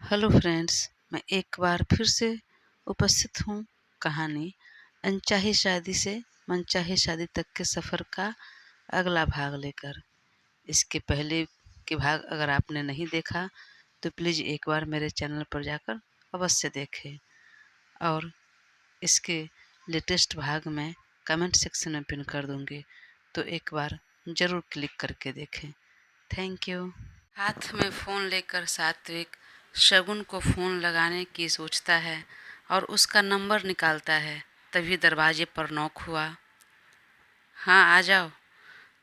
Hello friends, मैं एक बार फिर से उपस्थित हूँ कहानी अनचाही शादी से मनचाही शादी तक के सफ़र का अगला भाग लेकर। इसके पहले के भाग अगर आपने नहीं देखा तो प्लीज़ एक बार मेरे चैनल पर जाकर अवश्य देखें और इसके लेटेस्ट भाग मैं कमेंट सेक्शन में पिन कर दूँगी, तो एक बार ज़रूर क्लिक करके देखें। Thank you. हाथ में फ़ोन लेकर सात्विक शगुन को फ़ोन लगाने की सोचता है और उसका नंबर निकालता है। तभी दरवाजे पर नॉक हुआ। हाँ, आ जाओ।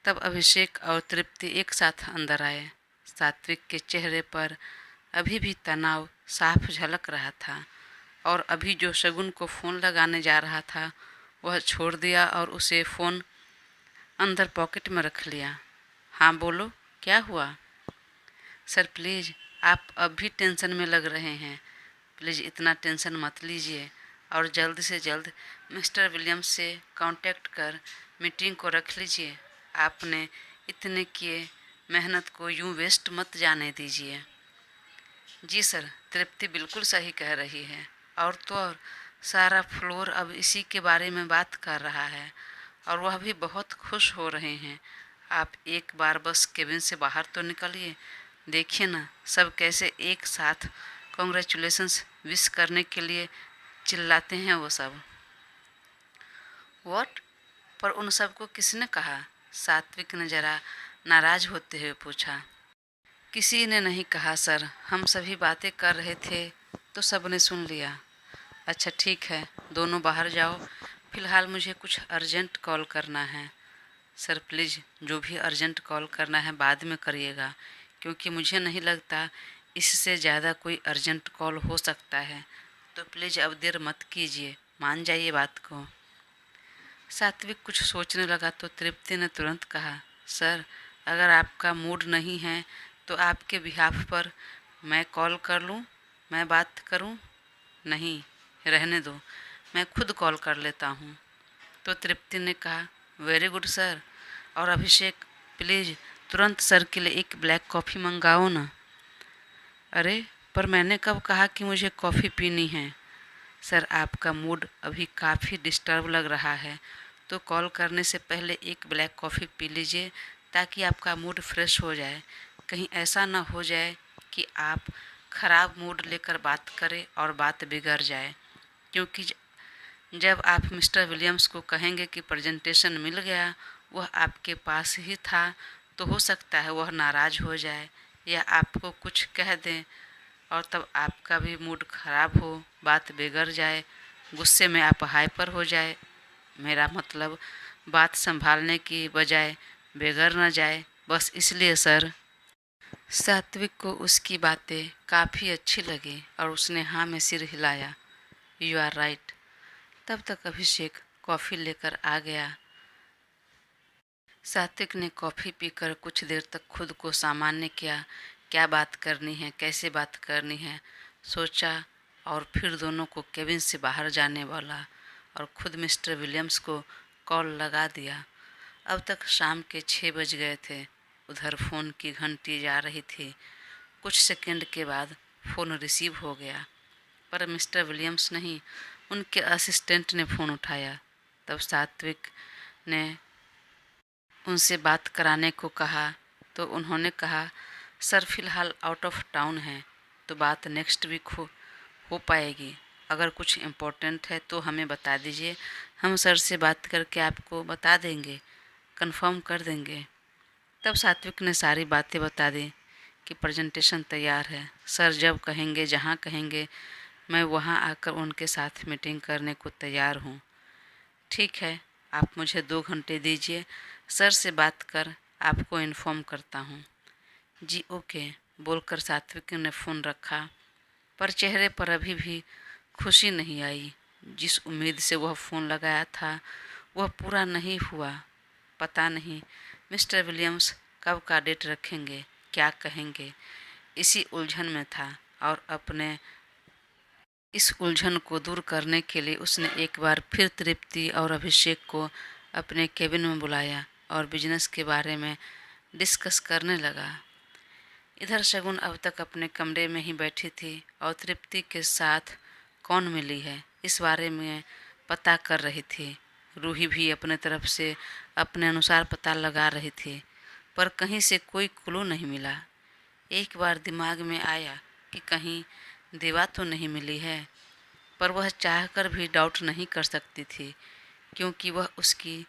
तब अभिषेक और तृप्ति एक साथ अंदर आए। सात्विक के चेहरे पर अभी भी तनाव साफ झलक रहा था और अभी जो शगुन को फ़ोन लगाने जा रहा था वह छोड़ दिया और उसे फ़ोन अंदर पॉकेट में रख लिया। हाँ बोलो, क्या हुआ? सर प्लीज़, आप अब भी टेंशन में लग रहे हैं। प्लीज़ इतना टेंशन मत लीजिए और जल्द से जल्द मिस्टर विलियम्स से कांटेक्ट कर मीटिंग को रख लीजिए। आपने इतने किए मेहनत को यूं वेस्ट मत जाने दीजिए। जी सर, तृप्ति बिल्कुल सही कह रही है। और तो और सारा फ्लोर अब इसी के बारे में बात कर रहा है और वह भी बहुत खुश हो रहे हैं। आप एक बार बस केबिन से बाहर तो निकलिए, देखिए ना सब कैसे एक साथ कॉन्ग्रेचुलेशंस विश करने के लिए चिल्लाते हैं वो सब। व्हाट? पर उन सबको किसने कहा? सात्विक ने जरा नाराज होते हुए पूछा। किसी ने नहीं कहा सर, हम सभी बातें कर रहे थे तो सबने सुन लिया। अच्छा ठीक है, दोनों बाहर जाओ, फिलहाल मुझे कुछ अर्जेंट कॉल करना है। सर प्लीज़, जो भी अर्जेंट कॉल करना है बाद में करिएगा, क्योंकि मुझे नहीं लगता इससे ज़्यादा कोई अर्जेंट कॉल हो सकता है। तो प्लीज़ अब देर मत कीजिए, मान जाइए बात को। सात्विक कुछ सोचने लगा तो तृप्ति ने तुरंत कहा, सर अगर आपका मूड नहीं है तो आपके बिहाफ पर मैं कॉल कर लूँ, मैं बात करूँ? नहीं, रहने दो, मैं खुद कॉल कर लेता हूँ। तो तृप्ति ने कहा, वेरी गुड सर। और अभिषेक प्लीज़ तुरंत सर के लिए एक ब्लैक कॉफ़ी मंगाओ ना। अरे पर मैंने कब कहा कि मुझे कॉफ़ी पीनी है? सर आपका मूड अभी काफ़ी डिस्टर्ब लग रहा है, तो कॉल करने से पहले एक ब्लैक कॉफ़ी पी लीजिए ताकि आपका मूड फ्रेश हो जाए। कहीं ऐसा ना हो जाए कि आप ख़राब मूड लेकर बात करें और बात बिगड़ जाए, क्योंकि जब आप मिस्टर विलियम्स को कहेंगे कि प्रेजेंटेशन मिल गया, वह आपके पास ही था, तो हो सकता है वह नाराज़ हो जाए या आपको कुछ कह दें और तब आपका भी मूड ख़राब हो, बात बिगड़ जाए, गुस्से में आप हाइपर हो जाए। मेरा मतलब बात संभालने की बजाय बिगड़ न जाए, बस इसलिए सर। सात्विक को उसकी बातें काफ़ी अच्छी लगी और उसने हाँ में सिर हिलाया। You are right. तब तक अभिषेक कॉफ़ी लेकर आ गया। सात्विक ने कॉफ़ी पीकर कुछ देर तक खुद को सामान्य किया। क्या बात करनी है, कैसे बात करनी है, सोचा और फिर दोनों को केबिन से बाहर जाने वाला और खुद मिस्टर विलियम्स को कॉल लगा दिया। अब तक शाम के 6 बज गए थे। उधर फ़ोन की घंटी जा रही थी। कुछ सेकंड के बाद फ़ोन रिसीव हो गया, पर मिस्टर विलियम्स नहीं, उनके असिस्टेंट ने फ़ोन उठाया। तब सात्विक ने उनसे बात कराने को कहा तो उन्होंने कहा, सर फ़िलहाल आउट ऑफ टाउन है, तो बात नेक्स्ट वीक हो पाएगी। अगर कुछ इम्पोर्टेंट है तो हमें बता दीजिए, हम सर से बात करके आपको बता देंगे, कंफर्म कर देंगे। तब सात्विक ने सारी बातें बता दी कि प्रेजेंटेशन तैयार है, सर जब कहेंगे, जहाँ कहेंगे, मैं वहाँ आकर उनके साथ मीटिंग करने को तैयार हूँ। ठीक है, आप मुझे 2 घंटे दीजिए, सर से बात कर आपको इन्फॉर्म करता हूँ। जी ओके, बोलकर सात्विक ने फ़ोन रखा, पर चेहरे पर अभी भी खुशी नहीं आई। जिस उम्मीद से वह फ़ोन लगाया था वह पूरा नहीं हुआ। पता नहीं मिस्टर विलियम्स कब का डेट रखेंगे, क्या कहेंगे, इसी उलझन में था और अपने इस उलझन को दूर करने के लिए उसने एक बार फिर तृप्ति और अभिषेक को अपने केबिन में बुलाया और बिजनेस के बारे में डिस्कस करने लगा। इधर शगुन अब तक अपने कमरे में ही बैठी थी और तृप्ति के साथ कौन मिली है इस बारे में पता कर रही थी। रूही भी अपने तरफ से अपने अनुसार पता लगा रही थी, पर कहीं से कोई क्लू नहीं मिला। एक बार दिमाग में आया कि कहीं देवा तो नहीं मिली है, पर वह चाहकर भी डाउट नहीं कर सकती थी, क्योंकि वह उसकी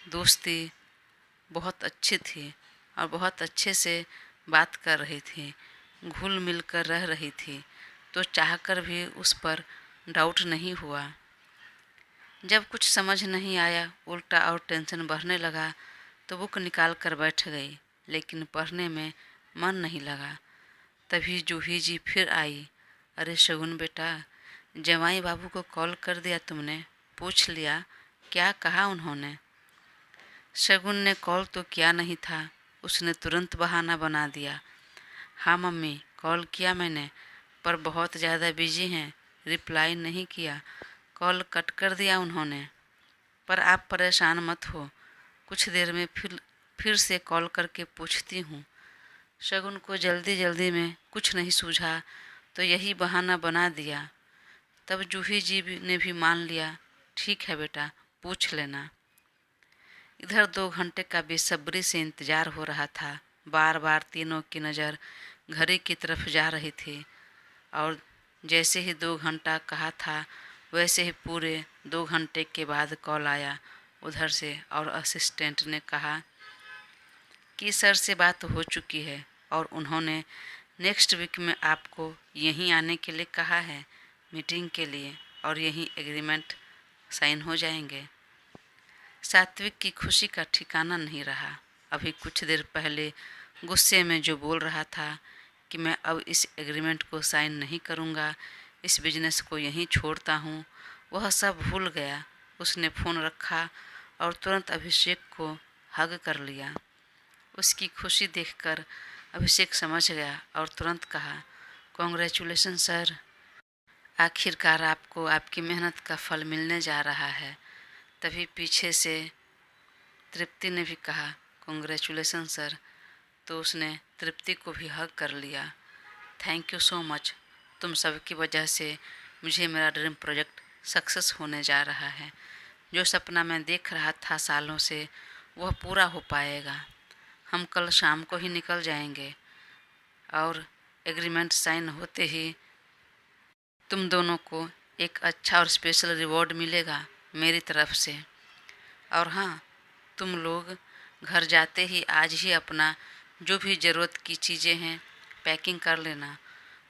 दोस्ती बहुत अच्छी थी और बहुत अच्छे से बात कर रही थी, घुल मिल कर रह रही थी, तो चाहकर भी उस पर डाउट नहीं हुआ। जब कुछ समझ नहीं आया, उल्टा और टेंशन बढ़ने लगा, तो बुक निकाल कर बैठ गई, लेकिन पढ़ने में मन नहीं लगा। तभी जूही जी फिर आई। अरे शगुन बेटा, जमाई बाबू को कॉल कर दिया तुमने? पूछ लिया, क्या कहा उन्होंने? शगुन ने कॉल तो किया नहीं था, उसने तुरंत बहाना बना दिया। हाँ मम्मी, कॉल किया मैंने, पर बहुत ज़्यादा बिजी हैं, रिप्लाई नहीं किया, कॉल कट कर दिया उन्होंने। पर आप परेशान मत हो, कुछ देर में फिर से कॉल करके पूछती हूँ। शगुन को जल्दी जल्दी में कुछ नहीं सूझा, तो यही बहाना बना दिया। तब जूही जी ने भी मान लिया, ठीक है बेटा, पूछ लेना। इधर 2 घंटे का बेसब्री से इंतजार हो रहा था। बार बार तीनों की नज़र घड़ी की तरफ जा रही थी, और जैसे ही 2 घंटा कहा था, वैसे ही पूरे 2 घंटे के बाद कॉल आया उधर से, और असिस्टेंट ने कहा कि सर से बात हो चुकी है और उन्होंने नेक्स्ट वीक में आपको यहीं आने के लिए कहा है मीटिंग के लिए, और यहीं एग्रीमेंट साइन हो जाएंगे। सात्विक की खुशी का ठिकाना नहीं रहा। अभी कुछ देर पहले गुस्से में जो बोल रहा था कि मैं अब इस एग्रीमेंट को साइन नहीं करूँगा, इस बिजनेस को यहीं छोड़ता हूँ, वह सब भूल गया। उसने फ़ोन रखा और तुरंत अभिषेक को हग कर लिया। उसकी खुशी देखकर अभिषेक समझ गया और तुरंत कहा, कॉन्ग्रेचुलेसन सर, आखिरकार आपको आपकी मेहनत का फल मिलने जा रहा है। तभी पीछे से तृप्ति ने भी कहा, कॉन्ग्रेचुलेसन सर, तो उसने तृप्ति को भी हग कर लिया। थैंक यू सो मच, तुम सबकी वजह से मुझे मेरा ड्रीम प्रोजेक्ट सक्सेस होने जा रहा है। जो सपना मैं देख रहा था सालों से, वह पूरा हो पाएगा। हम कल शाम को ही निकल जाएंगे और एग्रीमेंट साइन होते ही तुम दोनों को एक अच्छा और स्पेशल रिवॉर्ड मिलेगा मेरी तरफ से। और हाँ, तुम लोग घर जाते ही आज ही अपना जो भी ज़रूरत की चीज़ें हैं पैकिंग कर लेना।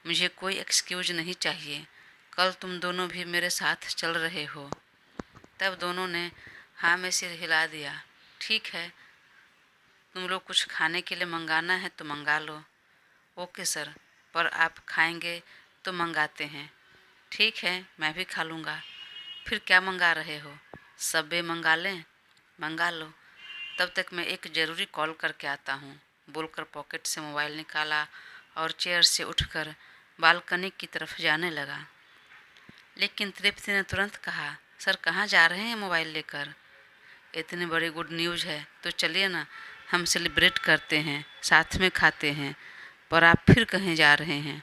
मुझे कोई एक्सक्यूज नहीं चाहिए। कल तुम दोनों भी मेरे साथ चल रहे हो। तब दोनों ने हाँ में सिर हिला दिया। ठीक है, तुम लोग कुछ खाने के लिए मंगाना है तो मंगा लो। ओके सर, पर आप खाएंगे तो मंगाते हैं। ठीक है, मैं भी खा लूँगा। फिर क्या मंगा रहे हो? सबवे मंगा लें? मंगा लो। तब तक मैं एक ज़रूरी कॉल करके आता हूँ, बोलकर पॉकेट से मोबाइल निकाला और चेयर से उठकर बालकनी की तरफ जाने लगा। लेकिन तृप्ति ने तुरंत कहा, सर कहाँ जा रहे हैं मोबाइल लेकर? इतनी बड़ी गुड न्यूज़ है तो चलिए ना, हम सेलिब्रेट करते हैं, साथ में खाते हैं। पर आप फिर कहीं जा रहे हैं?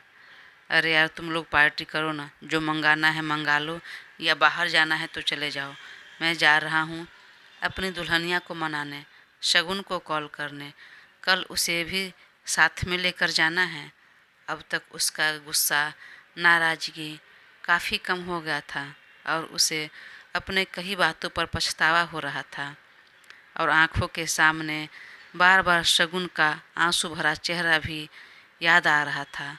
अरे यार, तुम लोग पार्टी करो ना, जो मंगाना है मंगा लो, या बाहर जाना है तो चले जाओ। मैं जा रहा हूँ अपनी दुल्हनिया को मनाने, शगुन को कॉल करने, कल उसे भी साथ में लेकर जाना है। अब तक उसका गुस्सा, नाराज़गी काफ़ी कम हो गया था और उसे अपने कई बातों पर पछतावा हो रहा था, और आँखों के सामने बार बार शगुन का आंसू भरा चेहरा भी याद आ रहा था।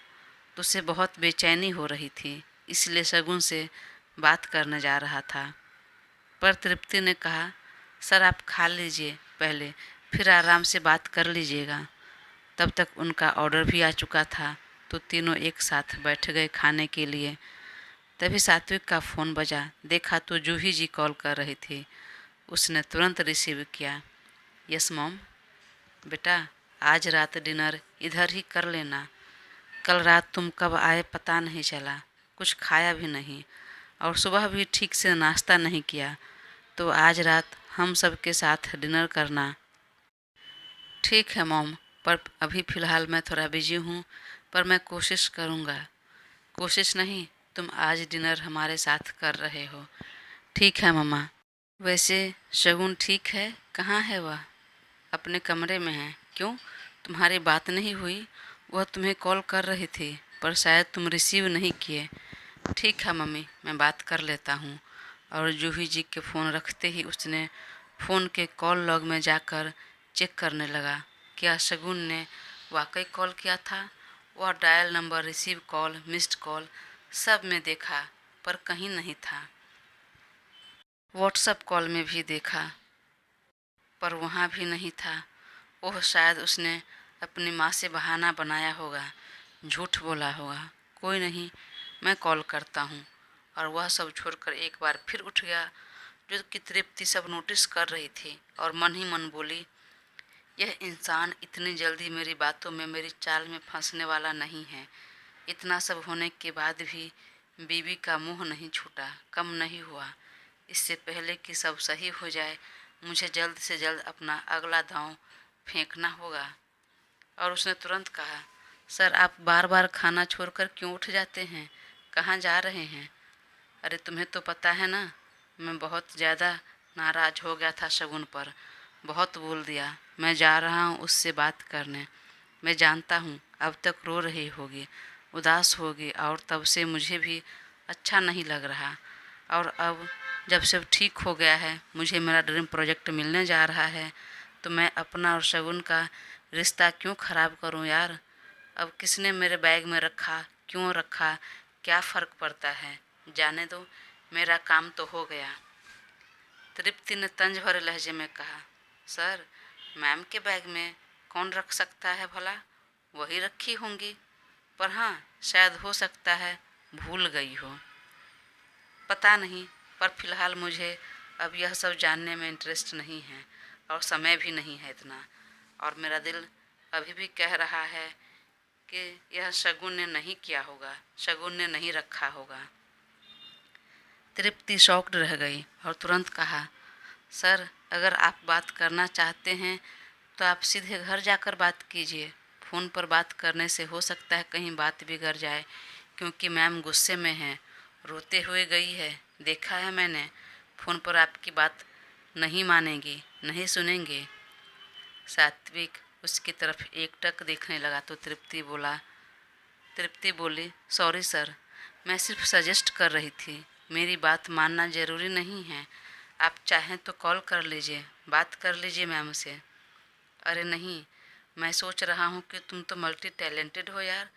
तो उसे बहुत बेचैनी हो रही थी, इसलिए शगुन से बात करने जा रहा था। पर तृप्ति ने कहा, सर आप खा लीजिए पहले, फिर आराम से बात कर लीजिएगा। तब तक उनका ऑर्डर भी आ चुका था, तो तीनों एक साथ बैठ गए खाने के लिए। तभी सात्विक का फ़ोन बजा। देखा तो जूही जी कॉल कर रही थी। उसने तुरंत रिसीव किया। Yes mom. बेटा, आज रात डिनर इधर ही कर लेना। कल रात तुम कब आए पता नहीं चला, कुछ खाया भी नहीं और सुबह भी ठीक से नाश्ता नहीं किया, तो आज रात हम सब के साथ डिनर करना। ठीक है मॉम, पर अभी फ़िलहाल मैं थोड़ा बिजी हूँ, पर मैं कोशिश करूँगा। कोशिश नहीं, तुम आज डिनर हमारे साथ कर रहे हो। ठीक है मम्मा। वैसे शगुन ठीक है? कहाँ है वह? अपने कमरे में है। क्यों, तुम्हारी बात नहीं हुई? वह तुम्हें कॉल कर रही थी, पर शायद तुम रिसीव नहीं किए। ठीक है मम्मी, मैं बात कर लेता हूँ। और जूही जी के फ़ोन रखते ही उसने फ़ोन के कॉल लॉग में जाकर चेक करने लगा। क्या शगुन ने वाकई कॉल किया था? वह dial number, receive call, missed call सब में देखा, पर कहीं नहीं था। व्हाट्सएप कॉल में भी देखा, पर वहाँ भी नहीं था। ओह, शायद उसने अपनी माँ से बहाना बनाया होगा, झूठ बोला होगा। कोई नहीं, मैं कॉल करता हूँ। और वह सब छोड़कर एक बार फिर उठ गया। जो कि तृप्ति सब नोटिस कर रही थी और मन ही मन बोली, यह इंसान इतनी जल्दी मेरी बातों में, मेरी चाल में फंसने वाला नहीं है। इतना सब होने के बाद भी बीवी का मुंह नहीं छूटा, कम नहीं हुआ। इससे पहले कि सब सही हो जाए, मुझे जल्द से जल्द अपना अगला दांव फेंकना होगा। और उसने तुरंत कहा, सर आप बार बार खाना छोड़कर क्यों उठ जाते हैं? कहाँ जा रहे हैं? अरे तुम्हें तो पता है ना, मैं बहुत ज़्यादा नाराज़ हो गया था शगुन पर। बहुत बोल दिया। मैं जा रहा हूँ उससे बात करने। मैं जानता हूँ अब तक रो रही होगी, उदास होगी, और तब से मुझे भी अच्छा नहीं लग रहा। और अब जब सब ठीक हो गया है, मुझे मेरा ड्रीम प्रोजेक्ट मिलने जा रहा है, तो मैं अपना और शगुन का रिश्ता क्यों ख़राब करूं यार? अब किसने मेरे बैग में रखा, क्यों रखा, क्या फ़र्क पड़ता है? जाने दो, मेरा काम तो हो गया। तृप्ति ने तंज भरे लहजे में कहा, सर मैम के बैग में कौन रख सकता है भला? वही रखी होंगी। पर हाँ, शायद हो सकता है भूल गई हो। पता नहीं, पर फिलहाल मुझे अब यह सब जानने में इंटरेस्ट नहीं है, और समय भी नहीं है इतना। और मेरा दिल अभी भी कह रहा है कि यह शगुन ने नहीं किया होगा, शगुन ने नहीं रखा होगा। तृप्ति शॉक्ड रह गई और तुरंत कहा, सर अगर आप बात करना चाहते हैं तो आप सीधे घर जाकर बात कीजिए। फ़ोन पर बात करने से हो सकता है कहीं बात बिगड़ जाए, क्योंकि मैम गुस्से में हैं, रोते हुए गई है। देखा है मैंने, फ़ोन पर आपकी बात नहीं मानेंगी, नहीं सुनेंगे। सात्विक उसकी तरफ एकटक देखने लगा तो तृप्ति बोली, सॉरी सर, मैं सिर्फ सजेस्ट कर रही थी। मेरी बात मानना ज़रूरी नहीं है। आप चाहें तो कॉल कर लीजिए, बात कर लीजिए मैम से। अरे नहीं, मैं सोच रहा हूँ कि तुम तो मल्टी टैलेंटेड हो यार।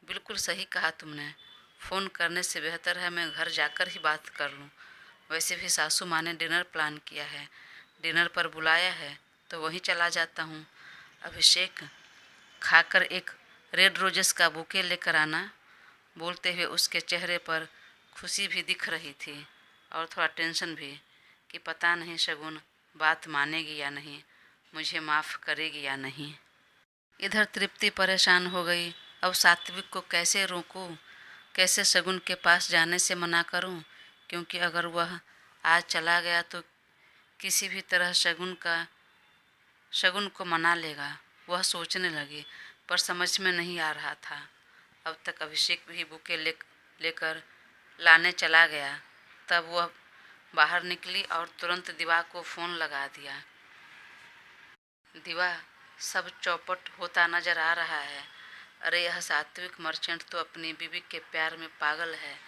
बिल्कुल सही कहा तुमने। फ़ोन करने से बेहतर है मैं घर जाकर ही बात कर लूँ। वैसे भी सासू माँ ने डिनर प्लान किया है, डिनर पर बुलाया है, तो वहीं चला जाता हूँ। अभिषेक, खाकर एक रेड रोजेस का बुके लेकर आना। बोलते हुए उसके चेहरे पर खुशी भी दिख रही थी और थोड़ा टेंशन भी, कि पता नहीं शगुन बात मानेगी या नहीं, मुझे माफ़ करेगी या नहीं। इधर तृप्ति परेशान हो गई। अब सात्विक को कैसे रोकूं, कैसे शगुन के पास जाने से मना करूं, क्योंकि अगर वह आज चला गया तो किसी भी तरह शगुन को मना लेगा। वह सोचने लगी, पर समझ में नहीं आ रहा था। अब तक अभिषेक भी बुके लेकर लाने चला गया। तब वह बाहर निकली और तुरंत दिवा को फ़ोन लगा दिया। दिवा, सब चौपट होता नजर आ रहा है। अरे यह सात्विक मर्चेंट तो अपनी बीवी के प्यार में पागल है।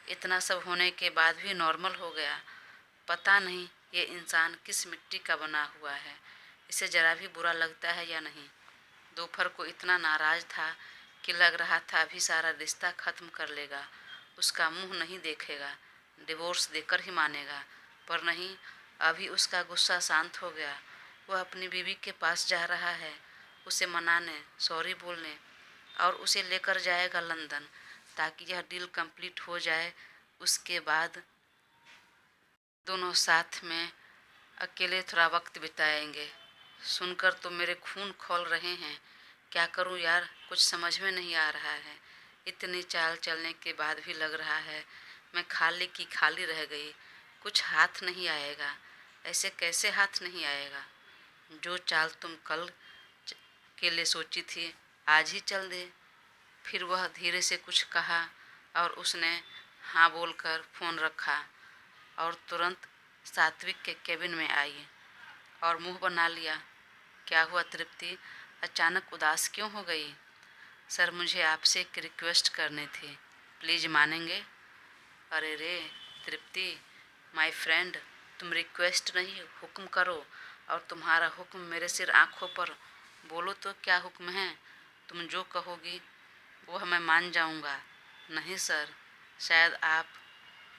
इतना सब होने के बाद भी नॉर्मल हो गया। पता नहीं ये इंसान किस मिट्टी का बना हुआ है। इसे जरा भी बुरा लगता है या नहीं। दोपहर को इतना नाराज था कि लग रहा था अभी सारा रिश्ता ख़त्म कर लेगा, उसका मुंह नहीं देखेगा, डिवोर्स देकर ही मानेगा। पर नहीं, अभी उसका गुस्सा शांत हो गया। वह अपनी बीवी के पास जा रहा है, उसे मनाने, सॉरी बोलने, और उसे लेकर जाएगा लंदन, ताकि यह डील कंप्लीट हो जाए। उसके बाद दोनों साथ में अकेले थोड़ा वक्त बिताएंगे। सुनकर तो मेरे खून खौल रहे हैं। क्या करूं यार, कुछ समझ में नहीं आ रहा है। इतनी चाल चलने के बाद भी लग रहा है मैं खाली की खाली रह गई। कुछ हाथ नहीं आएगा। ऐसे कैसे हाथ नहीं आएगा? जो चाल तुम कल के लिए सोची थी आज ही चल दे। फिर वह धीरे से कुछ कहा और उसने हाँ बोलकर फ़ोन रखा और तुरंत सात्विक के केबिन में आई और मुंह बना लिया। क्या हुआ तृप्ति, अचानक उदास क्यों हो गई? सर, मुझे आपसे एक रिक्वेस्ट करनी थी, प्लीज़ मानेंगे? अरे रे तृप्ति, माय फ्रेंड, तुम रिक्वेस्ट नहीं हुक्म करो, और तुम्हारा हुक्म मेरे सिर आँखों पर। बोलो तो क्या हुक्म है? तुम जो कहोगी वह मैं मान जाऊंगा। नहीं सर,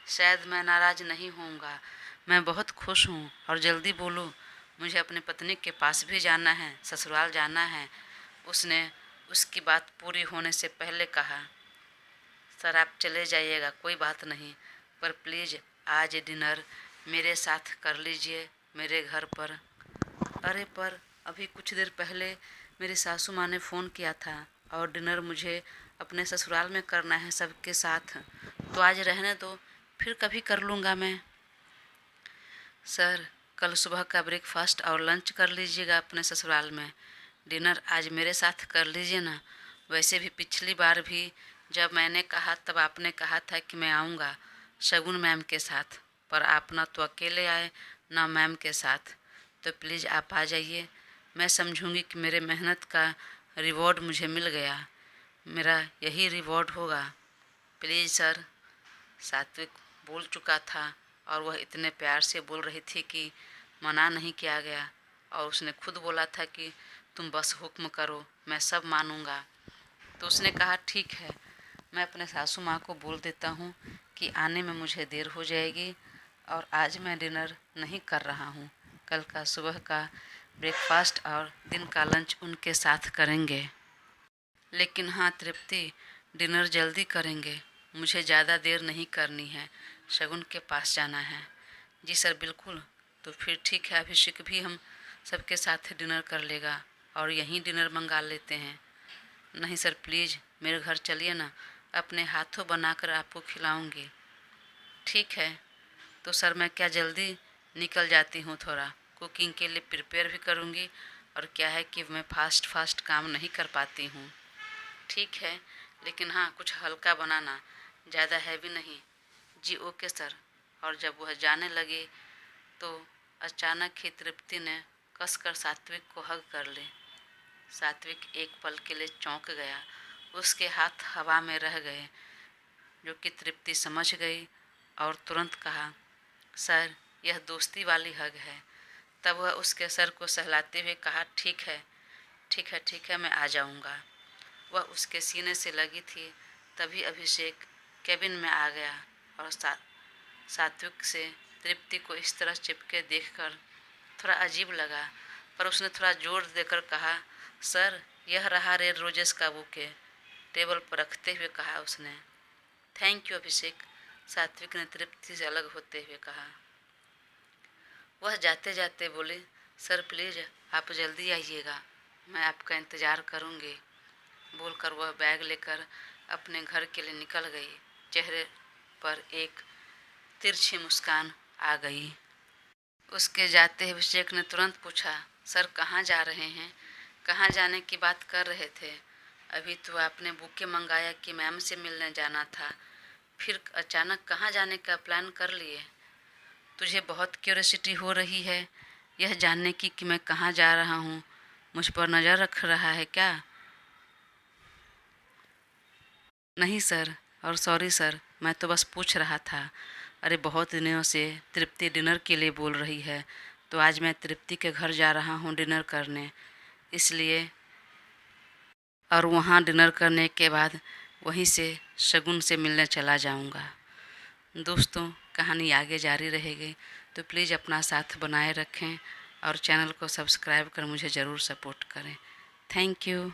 शायद मैं नाराज़ नहीं होऊंगा। मैं बहुत खुश हूँ और जल्दी बोलो, मुझे अपनी पत्नी के पास भी जाना है, ससुराल जाना है। उसने उसकी बात पूरी होने से पहले कहा। सर, आप चले जाइएगा, कोई बात नहीं, पर प्लीज़ आज डिनर मेरे साथ कर लीजिए मेरे घर पर। अरे पर अभी कुछ देर पहले मेरी सासू माँ ने फ़ोन किया था और डिनर मुझे अपने ससुराल में करना है सबके साथ, तो आज रहने दो, फिर कभी कर लूँगा मैं। सर, कल सुबह का ब्रेकफास्ट और लंच कर लीजिएगा अपने ससुराल में, डिनर आज मेरे साथ कर लीजिए ना। वैसे भी पिछली बार भी जब मैंने कहा तब आपने कहा था कि मैं आऊँगा शगुन मैम के साथ, पर आप ना तो अकेले आए ना मैम के साथ। तो प्लीज़ आप आ जाइए, मैं समझूंगी कि मेरे मेहनत का रिवॉर्ड मुझे मिल गया, मेरा यही रिवॉर्ड होगा। Please sir. सात्विक बोल चुका था और वह इतने प्यार से बोल रही थी कि मना नहीं किया गया, और उसने खुद बोला था कि तुम बस हुक्म करो, मैं सब मानूंगा। तो उसने कहा ठीक है, मैं अपने सासू माँ को बोल देता हूँ कि आने में मुझे देर हो जाएगी और आज मैं डिनर नहीं कर रहा हूँ, कल का सुबह का ब्रेकफास्ट और दिन का लंच उनके साथ करेंगे। लेकिन हाँ तृप्ति, डिनर जल्दी करेंगे, मुझे ज़्यादा देर नहीं करनी है, शगुन के पास जाना है। जी सर बिल्कुल। तो फिर ठीक है, अभिषेक भी हम सबके साथ डिनर कर लेगा और यहीं डिनर मंगा लेते हैं। नहीं सर प्लीज़, मेरे घर चलिए ना, अपने हाथों बनाकर आपको खिलाऊंगी। ठीक है, तो सर मैं क्या जल्दी निकल जाती हूँ, थोड़ा कुकिंग के लिए प्रिपेयर भी करूँगी, और क्या है कि मैं फास्ट काम नहीं कर पाती हूँ। ठीक है, लेकिन हाँ कुछ हल्का बनाना, ज़्यादा हैवी नहीं। जी ओके सर। और जब वह जाने लगे तो अचानक ही तृप्ति ने कसकर सात्विक को हग कर ली। सात्विक एक पल के लिए चौंक गया, उसके हाथ हवा में रह गए, जो कि तृप्ति समझ गई और तुरंत कहा, सर यह दोस्ती वाली हग है। तब वह उसके सर को सहलाते हुए कहा, ठीक है मैं आ जाऊंगा। वह उसके सीने से लगी थी, तभी अभिषेक केबिन में आ गया और सात्विक से तृप्ति को इस तरह चिपके देखकर थोड़ा अजीब लगा, पर उसने थोड़ा जोर देकर कहा, सर यह रहा रेड रोजेस का बुके। टेबल पर रखते हुए कहा उसने। थैंक यू अभिषेक, सात्विक ने तृप्ति से अलग होते हुए कहा। वह जाते जाते बोले, सर प्लीज़ आप जल्दी आइएगा, मैं आपका इंतज़ार करूँगी। बोलकर वह बैग लेकर अपने घर के लिए निकल गई। चेहरे पर एक तिरछी मुस्कान आ गई। उसके जाते ही अभिषेक ने तुरंत पूछा, सर कहाँ जा रहे हैं? कहाँ जाने की बात कर रहे थे? अभी तो आपने बुके मंगाया कि मैम से मिलने जाना था, फिर अचानक कहाँ जाने का प्लान कर लिए? तुझे बहुत क्यूरियोसिटी हो रही है यह जानने की कि मैं कहाँ जा रहा हूँ, मुझ पर नज़र रख रहा है क्या? नहीं सर, और सॉरी सर, मैं तो बस पूछ रहा था। अरे बहुत दिनों से तृप्ति डिनर के लिए बोल रही है, तो आज मैं तृप्ति के घर जा रहा हूँ डिनर करने, इसलिए। और वहाँ डिनर करने के बाद वहीं से शगुन से मिलने चला जाऊँगा। दोस्तों, कहानी आगे जारी रहेगी, तो प्लीज़ अपना साथ बनाए रखें और चैनल को सब्सक्राइब कर मुझे ज़रूर सपोर्ट करें। Thank you.